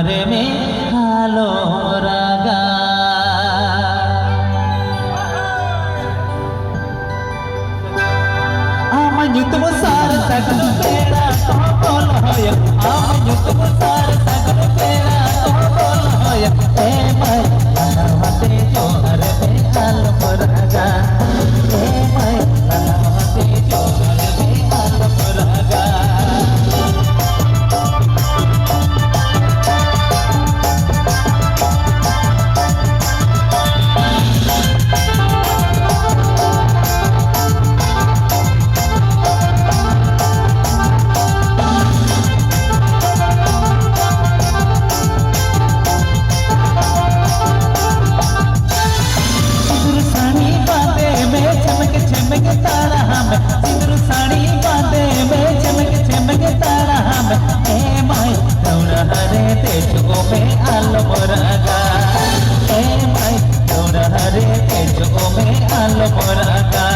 तुम्हारे में हालो रागा आमन्यु तुम सार सगल पेड़ा तो बोल होय आमन्यु तुम सार सगल पेड़ा तो बोल होय ए मैं लनावते जो हर में हालो रागा ए मैं लनावते जो हर में हालो रागा सिंदूर साड़ी बांधे में चमक चमक तारा हम ए माई दौड़ा हरे तेजो में आलो मोरागा ए माई दौड़ा हरे तेजो में आलो मोरागा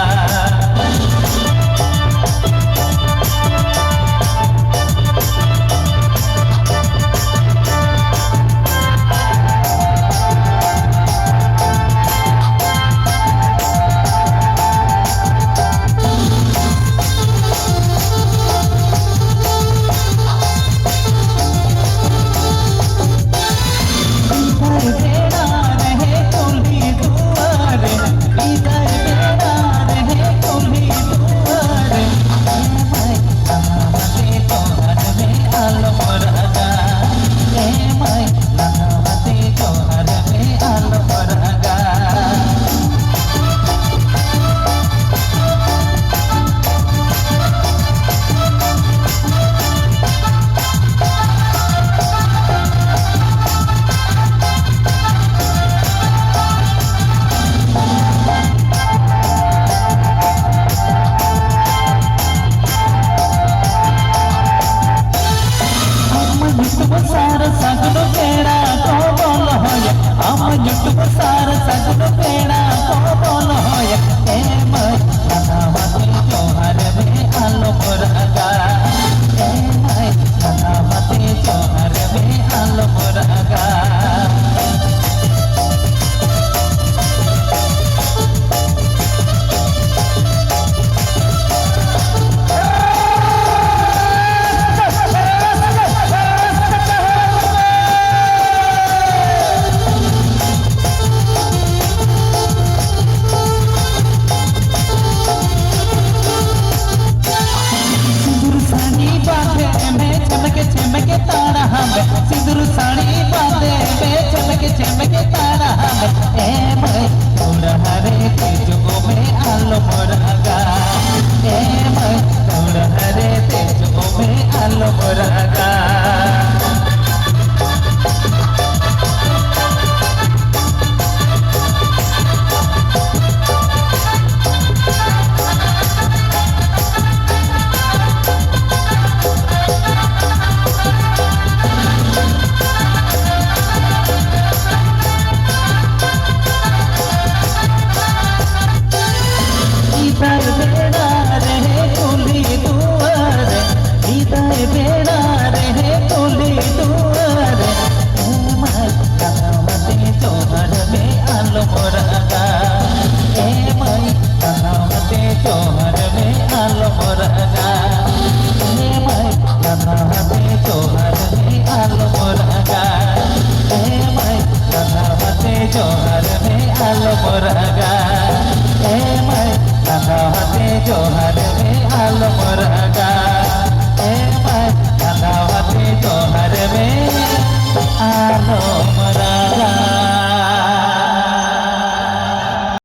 सार सगल पेड़ा को बोल होय आमन्यु तुम सार सगल पेड़ा को बोल होय ए मैं लनावते जो हर में आलो रागा ए मैं लनावते जो हर में आलो रागा चमके तारा हम सिंदूर साड़ी बांधे में चमके चमके तारा हम ए मैं दौड़ा हरे तेजो में आलो रागा ए मैं दौड़ा हरे तेजो में आलो रागा जोहर में आलो रागा